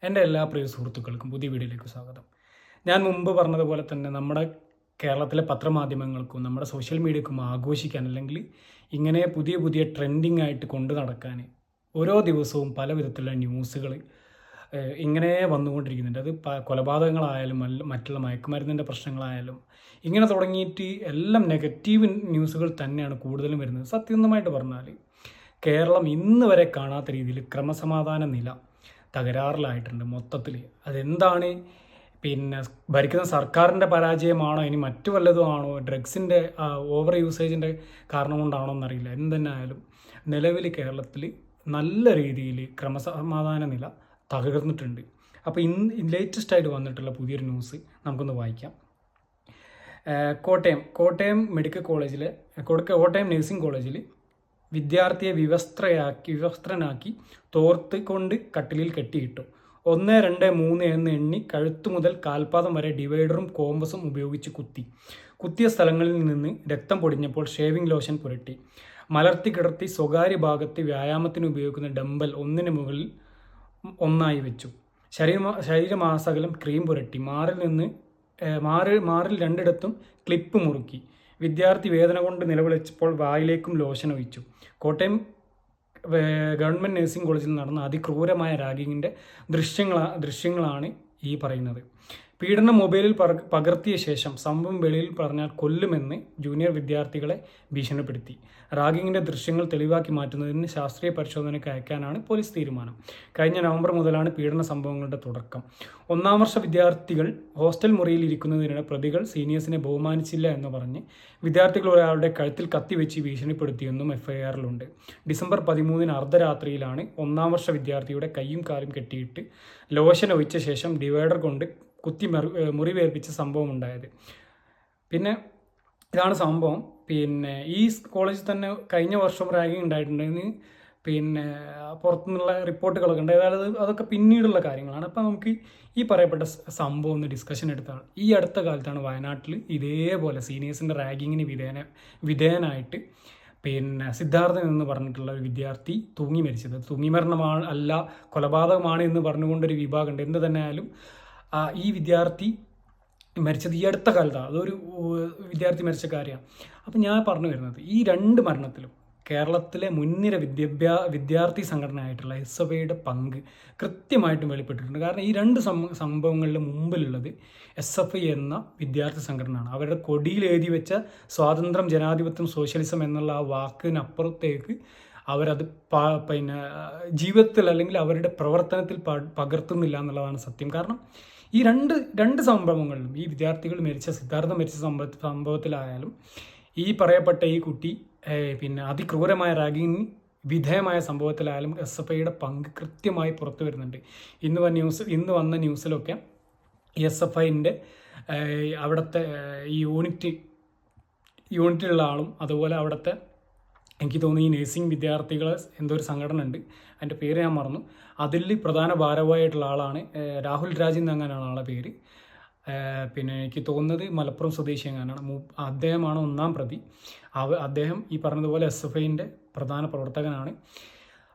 എൻ്റെ എല്ലാ പ്രിയ സുഹൃത്തുക്കൾക്കും പുതിയ വീഡിയോയിലേക്ക് സ്വാഗതം. ഞാൻ മുമ്പ് പറഞ്ഞതുപോലെ തന്നെ നമ്മുടെ കേരളത്തിലെ പത്രമാധ്യമങ്ങൾക്കും നമ്മുടെ സോഷ്യൽ മീഡിയക്കും ആഘോഷിക്കാൻ അല്ലെങ്കിൽ ഇങ്ങനെ പുതിയ പുതിയ ട്രെൻഡിങ് ആയിട്ട് കൊണ്ടു നടക്കാൻ ഓരോ ദിവസവും പല വിധത്തിലുള്ള ന്യൂസുകൾ ഇങ്ങനെ വന്നുകൊണ്ടിരിക്കുന്നുണ്ട്. അത് കൊലപാതകങ്ങളായാലും മറ്റുള്ള മയക്കുമരുന്നിൻ്റെ പ്രശ്നങ്ങളായാലും ഇങ്ങനെ തുടങ്ങിയിട്ട് എല്ലാം നെഗറ്റീവ് ന്യൂസുകൾ തന്നെയാണ് കൂടുതലും വരുന്നത്. സത്യസന്ധമായിട്ട് പറഞ്ഞാൽ കേരളം ഇന്ന് വരെ കാണാത്ത രീതിയിൽ ക്രമസമാധാന നില തകരാറിലായിട്ടുണ്ട് മൊത്തത്തിൽ. അതെന്താണ്, പിന്നെ ഭരിക്കുന്ന സർക്കാരിൻ്റെ പരാജയമാണോ, ഇനി മറ്റു വല്ലതും ആണോ, ഡ്രഗ്സിൻ്റെ ഓവർ യൂസേജിൻ്റെ കാരണം കൊണ്ടാണോ എന്നറിയില്ല. എന്തെന്നെ ആയാലും നിലവിൽ കേരളത്തിൽ നല്ല രീതിയിൽ ക്രമസമാധാന നില തകർന്നിട്ടുണ്ട്. അപ്പോൾ ലേറ്റസ്റ്റ് ആയിട്ട് വന്നിട്ടുള്ള പുതിയൊരു ന്യൂസ് നമുക്കൊന്ന് വായിക്കാം. കോട്ടയം മെഡിക്കൽ കോളേജിലെ കോട്ടയം നഴ്സിംഗ് കോളേജിൽ വിദ്യാർത്ഥിയെ വിവസ്ത്രനാക്കി തോർത്ത് കൊണ്ട് കട്ടിലിൽ കെട്ടിയിട്ടു. 1, 2, 3 എന്ന് എണ്ണി കഴുത്തു മുതൽ കാൽപാദം വരെ ഡിവൈഡറും കോമ്പസും ഉപയോഗിച്ച് കുത്തിയ സ്ഥലങ്ങളിൽ നിന്ന് രക്തം പൊടിഞ്ഞപ്പോൾ ഷേവിംഗ് ലോഷൻ പുരട്ടി. മലർത്തി കിടത്തി സ്വകാര്യ ഭാഗത്ത് വ്യായാമത്തിന് ഉപയോഗിക്കുന്ന ഡംബൽ ഒന്നിന് മുകളിൽ ഒന്നായി വെച്ചു. ശരീരമാസകലം ക്രീം പുരട്ടി. മാറിൽ രണ്ടിടത്തും ക്ലിപ്പ് മുറുക്കി. വിദ്യാർത്ഥി വേദന കൊണ്ട് നിലവിളിച്ചപ്പോൾ വായിലേക്കും ലോഷൻ ഒഴിച്ചു. കോട്ടയം ഗവൺമെൻറ് നഴ്സിംഗ് കോളേജിൽ നടന്ന അതിക്രൂരമായ റാഗിങ്ങിൻ്റെ ദൃശ്യങ്ങളാണ് ഈ പറയുന്നത്. പീഡനം മൊബൈലിൽ പകർത്തിയ ശേഷം സംഭവം വെളിയിൽ പറഞ്ഞാൽ കൊല്ലുമെന്ന് ജൂനിയർ വിദ്യാർത്ഥികളെ ഭീഷണിപ്പെടുത്തി. റാഗിങ്ങിൻ്റെ ദൃശ്യങ്ങൾ തെളിവാക്കി മാറ്റുന്നതിന് ശാസ്ത്രീയ പരിശോധനയ്ക്ക് അയക്കാനാണ് പോലീസ് തീരുമാനം. കഴിഞ്ഞ നവംബർ മുതലാണ് പീഡന സംഭവങ്ങളുടെ തുടക്കം. 1ാം വർഷ വിദ്യാർത്ഥികൾ ഹോസ്റ്റൽ മുറിയിൽ ഇരിക്കുന്നതിനിടെ പ്രതികൾ സീനിയേഴ്സിനെ ബഹുമാനിച്ചില്ല എന്ന് പറഞ്ഞ് വിദ്യാർത്ഥികൾ ഒരാളുടെ കഴുത്തിൽ കത്തിവെച്ച് ഭീഷണിപ്പെടുത്തിയെന്നും എഫ്ഐആറിലുണ്ട്. ഡിസംബർ 13 അർദ്ധരാത്രിയിലാണ് 1ാം വർഷ വിദ്യാർത്ഥിയുടെ കൈയും കാലും കെട്ടിയിട്ട് ലോഷൻ ഒഴിച്ച ശേഷം ഡിവൈഡർ കൊണ്ട് കുത്തി മുറിവേൽപ്പിച്ച സംഭവം ഉണ്ടായത്. പിന്നെ ഇതാണ് സംഭവം. പിന്നെ ഈ കോളേജിൽ തന്നെ കഴിഞ്ഞ വർഷം റാഗിങ് ഉണ്ടായിട്ടുണ്ടെന്ന് പിന്നെ പുറത്തുനിന്നുള്ള റിപ്പോർട്ടുകളൊക്കെ ഉണ്ട്. അതായത് അതൊക്കെ പിന്നീടുള്ള കാര്യങ്ങളാണ്. അപ്പോൾ നമുക്ക് ഈ പറയപ്പെട്ട സംഭവം ഒന്ന് ഡിസ്കഷൻ എടുത്താണ്. ഈ അടുത്ത കാലത്താണ് വയനാട്ടിൽ ഇതേപോലെ സീനിയേഴ്സിൻ്റെ റാഗിങ്ങിന് വിധേയനായിട്ട് പിന്നെ സിദ്ധാർത്ഥൻ എന്ന് പറഞ്ഞിട്ടുള്ള ഒരു വിദ്യാർത്ഥി തൂങ്ങി മരിച്ചത്. തൂങ്ങിമരണമാണ് അല്ല, കൊലപാതകമാണ് എന്ന് പറഞ്ഞുകൊണ്ടൊരു വിഭാഗമുണ്ട്. എന്ത് തന്നെ ആയാലും ഈ വിദ്യാർത്ഥി മരിച്ചത് ഈ അടുത്ത കാലത്താണ്. അതൊരു വിദ്യാർത്ഥി മരിച്ച കാര്യമാണ്. അപ്പം ഞാൻ പറഞ്ഞു വരുന്നത്, ഈ 2 മരണത്തിലും കേരളത്തിലെ മുൻനിര വിദ്യാർത്ഥി സംഘടനയായിട്ടുള്ള SFIയുടെ പങ്ക് കൃത്യമായിട്ടും വെളിപ്പെട്ടിട്ടുണ്ട്. കാരണം ഈ 2 സംഭവങ്ങളിൽ മുമ്പിലുള്ളത് SFI എന്ന വിദ്യാർത്ഥി സംഘടനയാണ്. അവരുടെ കൊടിയിൽ എഴുതി വെച്ച സ്വാതന്ത്ര്യം, ജനാധിപത്യം, സോഷ്യലിസം എന്നുള്ള ആ വാക്കിനപ്പുറത്തേക്ക് അവരത് പിന്നെ ജീവിതത്തിൽ അല്ലെങ്കിൽ അവരുടെ പ്രവർത്തനത്തിൽ പകർത്തുന്നില്ല എന്നുള്ളതാണ് സത്യം. കാരണം ഈ രണ്ട് സംഭവങ്ങളിലും, ഈ വിദ്യാർത്ഥികൾ സിദ്ധാർത്ഥം മരിച്ച സംഭവത്തിലായാലും ഈ പറയപ്പെട്ട ഈ കുട്ടി പിന്നെ അതിക്രൂരമായ റാഗിങ്ങിന് വിധേയമായ സംഭവത്തിലായാലും SFIയുടെ പങ്ക് കൃത്യമായി പുറത്തു വരുന്നുണ്ട്. ഇന്ന് വന്ന ന്യൂസിലൊക്കെ SFIൻ്റെ അവിടുത്തെ ഈ യൂണിറ്റിലുള്ള ആളും അതുപോലെ അവിടുത്തെ എനിക്ക് തോന്നുന്നു ഈ നഴ്സിംഗ് വിദ്യാർത്ഥികളെ എന്തോ ഒരു സംഘടന ഉണ്ട്, അതിൻ്റെ പേര് ഞാൻ മറന്നു. അതിൽ പ്രധാന ഭാരവാഹിയായിട്ടുള്ള ആളാണ് രാഹുൽ രാജ് എന്നങ്ങനെയാണ് ആളുടെ പേര്. പിന്നെ എനിക്ക് തോന്നുന്നത് മലപ്പുറം സ്വദേശി എങ്ങനെയാണ്. അദ്ദേഹമാണ് 1ാം പ്രതി. അദ്ദേഹം ഈ പറഞ്ഞതുപോലെ SFIൻ്റെ പ്രധാന പ്രവർത്തകനാണ്.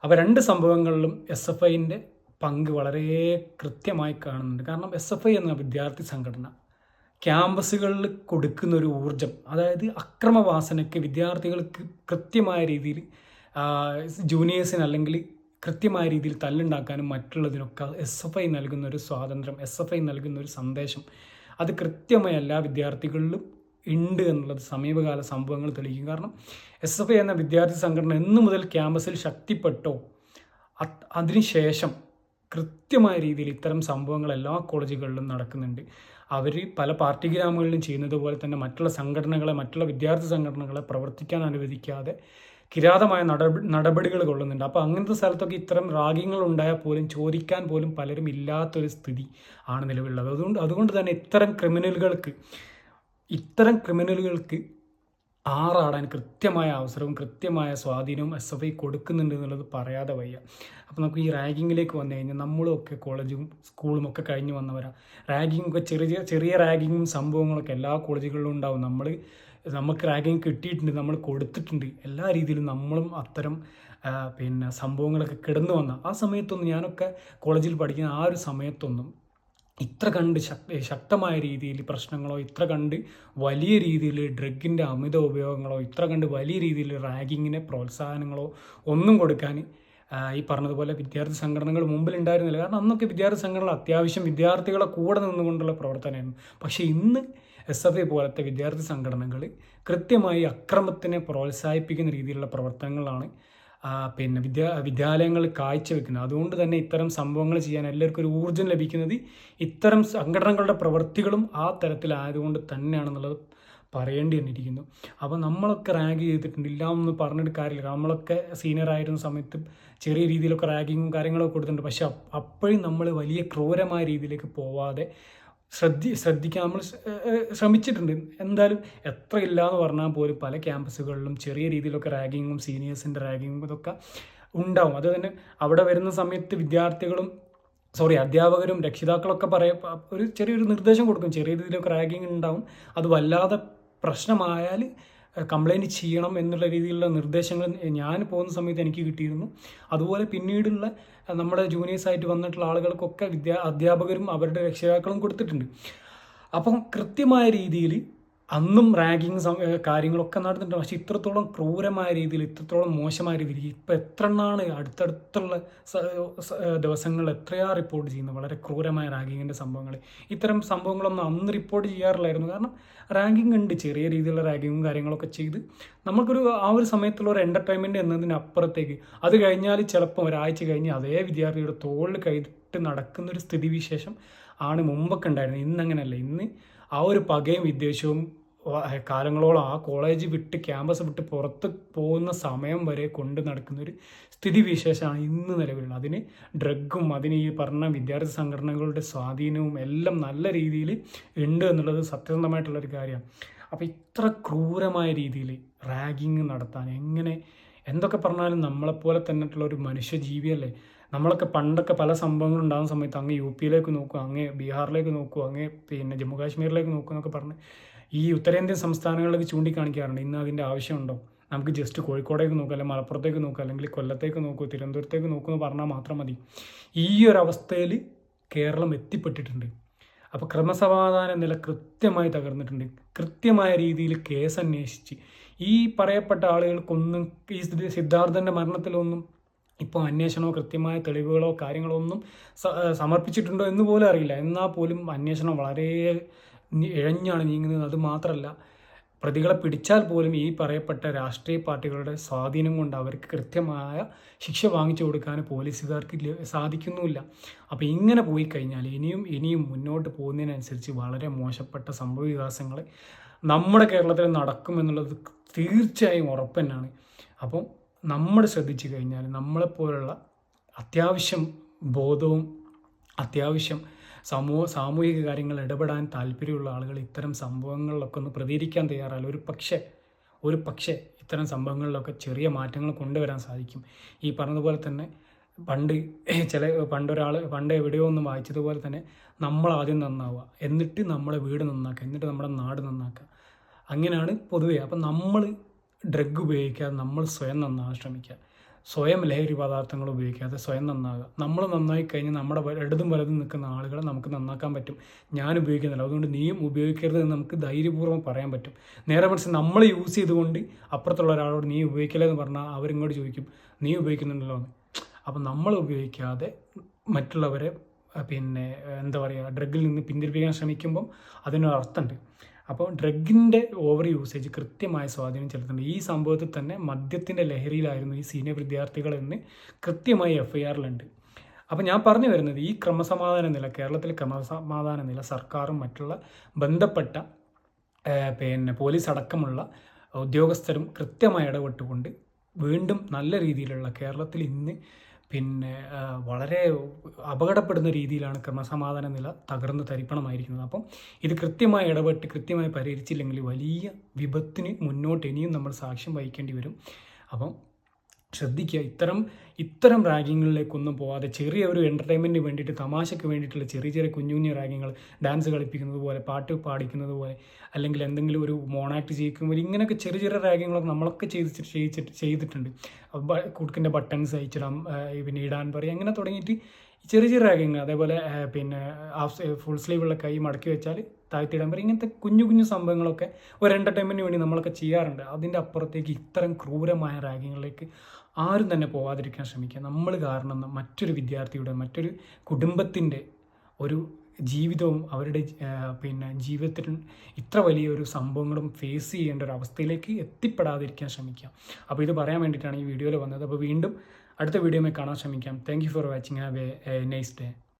അവ 2 സംഭവങ്ങളിലും SFIൻ്റെ പങ്ക് വളരെ കൃത്യമായി കാണുന്നുണ്ട്. കാരണം SFI എന്ന വിദ്യാർത്ഥി സംഘടന ക്യാമ്പസുകളിൽ കൊടുക്കുന്ന ഒരു ഊർജം, അതായത് അക്രമവാസനയ്ക്ക് വിദ്യാർത്ഥികൾക്ക് കൃത്യമായ രീതിയിൽ ജൂനിയേഴ്സിന് അല്ലെങ്കിൽ കൃത്യമായ രീതിയിൽ തല്ലുണ്ടാക്കാനും മറ്റുള്ളതിനൊക്കെ SFI നൽകുന്ന ഒരു സ്വാതന്ത്ര്യം, SFI നൽകുന്ന ഒരു സന്ദേശം, അത് കൃത്യമായി എല്ലാ വിദ്യാർത്ഥികളിലും ഉണ്ട് എന്നുള്ളത് സമീപകാല സംഭവങ്ങൾ തെളിയിക്കും. കാരണം SFI എന്ന വിദ്യാർത്ഥി സംഘടന എന്നു മുതൽ ക്യാമ്പസിൽ ശക്തിപ്പെട്ടോ അതിനുശേഷം കൃത്യമായ രീതിയിൽ ഇത്തരം സംഭവങ്ങൾ എല്ലാ കോളേജുകളിലും നടക്കുന്നുണ്ട്. അവർ പല പാർട്ടി ഗ്രാമങ്ങളിലും ചെയ്യുന്നത് പോലെ തന്നെ മറ്റുള്ള വിദ്യാർത്ഥി സംഘടനകളെ പ്രവർത്തിക്കാൻ അനുവദിക്കാതെ കിരാതമായ നടപടികൾ കൊള്ളുന്നുണ്ട്. അപ്പോൾ അങ്ങനത്തെ സ്ഥലത്തൊക്കെ ഇത്തരം റാഗിങ്ങൾ ഉണ്ടായാൽ പോലും ചോദിക്കാൻ പോലും പലരും ഇല്ലാത്തൊരു സ്ഥിതി ആണ് നിലവിലുള്ളത്. അതുകൊണ്ട് തന്നെ ഇത്തരം ക്രിമിനലുകൾക്ക് ആറാടാൻ കൃത്യമായ അവസരവും കൃത്യമായ സ്വാധീനവും SFI കൊടുക്കുന്നുണ്ട് എന്നുള്ളത് പറയാതെ വയ്യ. അപ്പോൾ നമുക്ക് ഈ റാഗിങ്ങിലേക്ക് വന്നു കഴിഞ്ഞാൽ നമ്മളുമൊക്കെ കോളേജും സ്കൂളും ഒക്കെ കഴിഞ്ഞ് വന്നവരാണ്. റാഗിങ്ങൊക്കെ ചെറിയ റാഗിങ്ങും സംഭവങ്ങളൊക്കെ എല്ലാ കോളേജുകളിലും ഉണ്ടാവും. നമുക്ക് റാഗിങ് കിട്ടിയിട്ടുണ്ട്, നമ്മൾ കൊടുത്തിട്ടുണ്ട്. എല്ലാ രീതിയിലും നമ്മളും അത്തരം പിന്നെ സംഭവങ്ങളൊക്കെ കിടന്നു വന്ന ആ സമയത്തൊന്നും, ഞാനൊക്കെ കോളേജിൽ പഠിക്കുന്ന ആ ഒരു സമയത്തൊന്നും ഇത്ര കണ്ട് ശക്തമായ രീതിയിൽ പ്രശ്നങ്ങളോ, ഇത്ര കണ്ട് വലിയ രീതിയിൽ ഡ്രഗിൻ്റെ അമിത ഉപയോഗങ്ങളോ, ഇത്ര കണ്ട് വലിയ രീതിയിൽ റാഗിങ്ങിന് പ്രോത്സാഹനങ്ങളോ ഒന്നും കൊടുക്കാൻ ഈ പറഞ്ഞതുപോലെ വിദ്യാർത്ഥി സംഘടനകൾ മുമ്പിലുണ്ടായിരുന്നില്ല. കാരണം അന്നൊക്കെ വിദ്യാർത്ഥി സംഘടനകൾ അത്യാവശ്യം വിദ്യാർത്ഥികളെ കൂടെ നിന്നുകൊണ്ടുള്ള പ്രവർത്തനമായിരുന്നു. പക്ഷേ ഇന്ന് SFI പോലത്തെ വിദ്യാർത്ഥി സംഘടനകൾ കൃത്യമായി അക്രമത്തിനെ പ്രോത്സാഹിപ്പിക്കുന്ന രീതിയിലുള്ള പ്രവർത്തനങ്ങളാണ് പിന്നെ വിദ്യാലയങ്ങൾ കാഴ്ചവെക്കുന്നത്. അതുകൊണ്ട് തന്നെ ഇത്തരം സംഭവങ്ങൾ ചെയ്യാൻ എല്ലാവർക്കും ഒരു ഊർജ്ജം ലഭിക്കുന്നത് ഇത്തരം സംഘടനകളുടെ പ്രവൃത്തികളും ആ തരത്തിലായതുകൊണ്ട് തന്നെയാണെന്നുള്ളത് പറയേണ്ടി വന്നിരിക്കുന്നു. അപ്പോൾ നമ്മളൊക്കെ റാഗ് ചെയ്തിട്ടുണ്ട്, ഇല്ല എന്ന് പറഞ്ഞിട്ട് കാര്യമില്ല. നമ്മളൊക്കെ സീനിയർ ആയിരുന്ന സമയത്ത് ചെറിയ രീതിയിലൊക്കെ റാഗിങ്ങും കാര്യങ്ങളൊക്കെ കൊടുത്തിട്ടുണ്ട്. പക്ഷെ അപ്പോഴും നമ്മൾ വലിയ ക്രൂരമായ രീതിയിലേക്ക് പോവാതെ ശ്രദ്ധിക്കാൻ നമ്മൾ ശ്രമിച്ചിട്ടുണ്ട്. എന്തായാലും എത്ര ഇല്ല എന്ന് പറഞ്ഞാൽ പോലും പല ക്യാമ്പസുകളിലും ചെറിയ രീതിയിലൊക്കെ റാഗിങ്ങും സീനിയേഴ്സിൻ്റെ റാഗിങ്ങും ഇതൊക്കെ ഉണ്ടാവും. അത് തന്നെ അവിടെ വരുന്ന സമയത്ത് അധ്യാപകരും രക്ഷിതാക്കളൊക്കെ ഒരു ചെറിയൊരു നിർദ്ദേശം കൊടുക്കും. ചെറിയ രീതിയിലൊക്കെ റാഗിങ് ഉണ്ടാവും, അത് വല്ലാതെ പ്രശ്നമായാൽ കംപ്ലൈൻറ്റ് ചെയ്യണം എന്നുള്ള രീതിയിലുള്ള നിർദ്ദേശങ്ങൾ ഞാൻ പോകുന്ന സമയത്ത് എനിക്ക് കിട്ടിയിരുന്നു. അതുപോലെ പിന്നീടുള്ള നമ്മുടെ ജൂനിയേഴ്സായിട്ട് വന്നിട്ടുള്ള ആളുകൾക്കൊക്കെ അധ്യാപകരും അവരുടെ രക്ഷിതാക്കളും കൊടുത്തിട്ടുണ്ട്. അപ്പം കൃത്യമായ രീതിയിൽ അന്നും റാഗിങ് കാര്യങ്ങളൊക്കെ നടന്നിട്ടുണ്ട്. പക്ഷേ ഇത്രത്തോളം ക്രൂരമായ രീതിയിൽ, ഇത്രത്തോളം മോശമായ രീതിയിൽ ഇപ്പം എത്ര എണ്ണമാണ് അടുത്തടുത്തുള്ള ദിവസങ്ങളിൽ എത്രയാ റിപ്പോർട്ട് ചെയ്യുന്നത് വളരെ ക്രൂരമായ റാഗിങ്ങിൻ്റെ സംഭവങ്ങൾ. ഇത്തരം സംഭവങ്ങളൊന്നും അന്ന് റിപ്പോർട്ട് ചെയ്യാറില്ലായിരുന്നു. കാരണം റാഗിങ് ഉണ്ട്, ചെറിയ രീതിയിലുള്ള റാഗിങ്ങും കാര്യങ്ങളൊക്കെ ചെയ്ത് നമുക്കൊരു ആ ഒരു സമയത്തുള്ള ഒരു എൻ്റർടൈൻമെൻറ്റ് എന്നതിനപ്പുറത്തേക്ക് അത് കഴിഞ്ഞാൽ ചിലപ്പോൾ ഒരാഴ്ച കഴിഞ്ഞ് അതേ വിദ്യാർത്ഥിയുടെ തോളിൽ കൈയിട്ട് നടക്കുന്നൊരു സ്ഥിതിവിശേഷം ആണ് മുമ്പൊക്കെ ഉണ്ടായിരുന്നത്. ഇന്നങ്ങനെയല്ല. ഇന്ന് ആ ഒരു പകയും വിദ്വേഷവും കാലങ്ങളോളം ആ കോളേജ് വിട്ട് ക്യാമ്പസ് വിട്ട് പുറത്ത് പോകുന്ന സമയം വരെ കൊണ്ട് നടക്കുന്നൊരു സ്ഥിതിവിശേഷമാണ് ഇന്ന് നിലവിലുള്ളത്. അതിന് ഡ്രഗും അതിന് ഈ പറഞ്ഞ വിദ്യാർത്ഥി സംഘടനകളുടെ സ്വാധീനവും എല്ലാം നല്ല രീതിയിൽ ഉണ്ട് എന്നുള്ളത് സത്യസന്ധമായിട്ടുള്ളൊരു കാര്യമാണ്. അപ്പോൾ ഇത്ര ക്രൂരമായ രീതിയിൽ റാഗിങ് നടത്താൻ എന്തൊക്കെ പറഞ്ഞാലും നമ്മളെപ്പോലെ തന്നെയുള്ള ഒരു മനുഷ്യജീവിയല്ലേ. നമ്മളൊക്കെ പണ്ടൊക്കെ പല സംഭവങ്ങളും ഉണ്ടാകുന്ന സമയത്ത് അങ്ങ് UP നോക്കുക, അങ്ങ് ബീഹാറിലേക്ക് നോക്കുക, അങ്ങ് പിന്നെ ജമ്മു കാശ്മീരിലേക്ക് നോക്കുക എന്നൊക്കെ പറഞ്ഞ് ഈ ഉത്തരേന്ത്യൻ സംസ്ഥാനങ്ങളിലേക്ക് ചൂണ്ടിക്കാണിക്കാറുണ്ട്. ഇന്ന് അതിൻ്റെ ആവശ്യമുണ്ടോ? നമുക്ക് ജസ്റ്റ് കോഴിക്കോടേക്ക് നോക്കുക, അല്ലെങ്കിൽ മലപ്പുറത്തേക്ക് നോക്കുക, അല്ലെങ്കിൽ കൊല്ലത്തേക്ക് നോക്കൂ, തിരുവനന്തപുരത്തേക്ക് നോക്കുമെന്ന് പറഞ്ഞാൽ മാത്രം മതി. ഈ ഒരു അവസ്ഥയിൽ കേരളം എത്തിപ്പെട്ടിട്ടുണ്ട്. അപ്പോൾ ക്രമസമാധാന നില കൃത്യമായി തകർന്നിട്ടുണ്ട്. കൃത്യമായ രീതിയിൽ കേസ് അന്വേഷിച്ച് ഈ പറയപ്പെട്ട ആളുകൾക്കൊന്നും ഈ സിദ്ധാർത്ഥൻ്റെ മരണത്തിലൊന്നും ഇപ്പോൾ അന്വേഷണമോ കൃത്യമായ തെളിവുകളോ കാര്യങ്ങളോ ഒന്നും സമർപ്പിച്ചിട്ടുണ്ടോ എന്ന് പോലും അറിയില്ല. എന്നാൽ പോലും അന്വേഷണം വളരെ ഇഴഞ്ഞാണ് നീങ്ങുന്നത്. അതുമാത്രമല്ല, പ്രതികളെ പിടിച്ചാൽ പോലും ഈ പറയപ്പെട്ട രാഷ്ട്രീയ പാർട്ടികളുടെ സ്വാധീനം കൊണ്ട് അവർക്ക് കൃത്യമായ ശിക്ഷ വാങ്ങിച്ചു കൊടുക്കാൻ പോലീസുകാർക്ക് സാധിക്കുന്നുമില്ല. അപ്പോൾ ഇങ്ങനെ പോയി കഴിഞ്ഞാൽ ഇനിയും മുന്നോട്ട് പോകുന്നതിനനുസരിച്ച് വളരെ മോശപ്പെട്ട സംഭവ വികാസങ്ങൾ നമ്മുടെ കേരളത്തിൽ നടക്കുമെന്നുള്ളത് തീർച്ചയായും ഉറപ്പ് തന്നെയാണ്. അപ്പം നമ്മൾ ശ്രദ്ധിച്ചു കഴിഞ്ഞാൽ നമ്മളെപ്പോലുള്ള അത്യാവശ്യം ബോധവും അത്യാവശ്യം സാമൂഹിക കാര്യങ്ങൾ ഇടപെടാൻ താല്പര്യമുള്ള ആളുകൾ ഇത്തരം സംഭവങ്ങളിലൊക്കെ ഒന്ന് പ്രതികരിക്കാൻ തയ്യാറായാലും ഒരു പക്ഷേ ഇത്തരം സംഭവങ്ങളിലൊക്കെ ചെറിയ മാറ്റങ്ങൾ കൊണ്ടുവരാൻ സാധിക്കും. ഈ പറഞ്ഞതുപോലെ തന്നെ പണ്ട് എവിടെയോ ഒന്ന് വായിച്ചതുപോലെ തന്നെ നമ്മൾ ആദ്യം നന്നാവുക, എന്നിട്ട് നമ്മുടെ വീട് നന്നാക്കുക, എന്നിട്ട് നമ്മുടെ നാട് നന്നാക്കുക. അങ്ങനെയാണ് പൊതുവേ. അപ്പം നമ്മൾ ഡ്രഗ് ഉപയോഗിക്കാതെ നമ്മൾ സ്വയം നന്നാകാൻ ശ്രമിക്കുക. സ്വയം ലഹരി പദാർത്ഥങ്ങൾ ഉപയോഗിക്കാതെ സ്വയം നന്നാകുക. നമ്മൾ നന്നായി കഴിഞ്ഞാൽ നമ്മുടെ ഇടതും വലതും നിൽക്കുന്ന ആളുകളെ നമുക്ക് നന്നാക്കാൻ പറ്റും. ഞാൻ ഉപയോഗിക്കുന്നില്ല, അതുകൊണ്ട് നീയും ഉപയോഗിക്കരുത് എന്ന് നമുക്ക് ധൈര്യപൂർവ്വം പറയാൻ പറ്റും. നേരെ മറിച്ച് നമ്മൾ യൂസ് ചെയ്തുകൊണ്ട് അപ്പുറത്തുള്ള ഒരാളോട് നീ ഉപയോഗിക്കില്ലെന്ന് പറഞ്ഞാൽ അവരിങ്ങോട്ട് ചോദിക്കും നീ ഉപയോഗിക്കുന്നുണ്ടല്ലോ എന്ന്. അപ്പം നമ്മൾ ഉപയോഗിക്കാതെ മറ്റുള്ളവരെ ഡ്രഗിൽ നിന്ന് പിന്തിരിപ്പിക്കാൻ ശ്രമിക്കുമ്പം അതിനൊരർത്ഥമുണ്ട്. അപ്പോൾ ഡ്രഗിൻ്റെ ഓവർ യൂസേജ് കൃത്യമായ സ്വാധീനം ചെലുത്തുന്നുണ്ട്. ഈ സംഭവത്തിൽ തന്നെ മദ്യത്തിൻ്റെ ലഹരിയിലായിരുന്നു ഈ സീനിയർ വിദ്യാർത്ഥികളെന്ന് കൃത്യമായി FIRലുണ്ട്. അപ്പോൾ ഞാൻ പറഞ്ഞു വരുന്നത് ഈ കേരളത്തിലെ ക്രമസമാധാന നില സർക്കാരും മറ്റുള്ള ബന്ധപ്പെട്ട പോലീസ് അടക്കമുള്ള ഉദ്യോഗസ്ഥരും കൃത്യമായി ഇടപെട്ടുകൊണ്ട് വീണ്ടും നല്ല രീതിയിലുള്ള കേരളത്തിൽ ഇന്ന് വളരെ അപകടപ്പെടുന്ന രീതിയിലാണ് ക്രമസമാധാന നില തകർന്ന് തരിപ്പണമായിരിക്കുന്നത്. അപ്പം ഇത് കൃത്യമായി ഇടപെട്ട് കൃത്യമായി പരിഹരിച്ചില്ലെങ്കിൽ വലിയ വിപത്തിന് മുന്നോട്ട് ഇനിയും നമ്മൾ സാക്ഷ്യം വഹിക്കേണ്ടി വരും. അപ്പം ശ്രദ്ധിക്കുക. ഇത്തരം റാഗിങ്ങിലേക്കൊന്നും പോവാതെ ചെറിയ ഒരു എൻ്റർടൈൻമെൻറ്റിന് വേണ്ടിയിട്ട് തമാശയ്ക്ക് വേണ്ടിയിട്ടുള്ള ചെറിയ ചെറിയ കുഞ്ഞു കുഞ്ഞു റാഗിങ്ങൾ, ഡാൻസ് കളിപ്പിക്കുന്നത് പോലെ, പാട്ട് പാടിക്കുന്നത് പോലെ, അല്ലെങ്കിൽ എന്തെങ്കിലും ഒരു മോണാക്ട് ചെയ്യിക്കുമ്പോൾ ഇങ്ങനെയൊക്കെ ചെറിയ ചെറിയ റാഗിങ്ങളൊക്കെ നമ്മളൊക്കെ ചെയ്തിട്ടുണ്ട്. കുടുക്കിൻ്റെ ബട്ടൺസ് അയച്ചിടാം, പിന്നെ ഇടാൻ പറയും, അങ്ങനെ തുടങ്ങിയിട്ട് ചെറിയ ചെറിയ റാഗിങ്. അതേപോലെ പിന്നെ ഫുൾ സ്ലീവുള്ള കൈ മടക്കി വെച്ചാൽ താഴ്ത്തിയിടാൻ പറയും. ഇങ്ങനത്തെ കുഞ്ഞു കുഞ്ഞു സംഭവങ്ങളൊക്കെ ഒരു എൻ്റർടൈൻമെൻറ്റിന് വേണ്ടി നമ്മളൊക്കെ ചെയ്യാറുണ്ട്. അതിൻ്റെ അപ്പുറത്തേക്ക് ഇത്തരം ക്രൂരമായ റാഗിങ്ങിലേക്ക് ആരും തന്നെ പോകാതിരിക്കാൻ ശ്രമിക്കുക. നമ്മൾ കാരണം മറ്റൊരു വിദ്യാർത്ഥിയുടെ, മറ്റൊരു കുടുംബത്തിൻ്റെ ഒരു ജീവിതവും അവരുടെ പിന്നെ ജീവിതത്തിൽ ഇത്ര വലിയൊരു സംഭവങ്ങളും ഫേസ് ചെയ്യേണ്ട ഒരു അവസ്ഥയിലേക്ക് എത്തിപ്പെടാതിരിക്കാൻ ശ്രമിക്കുക. അപ്പോൾ ഇത് പറയാൻ വേണ്ടിയിട്ടാണ് ഈ വീഡിയോയിൽ വന്നത്. അപ്പോൾ വീണ്ടും അടുത്ത വീഡിയോയിൽ കാണാൻ ശ്രമിക്കാം. Thank you for watching. Have A nice day.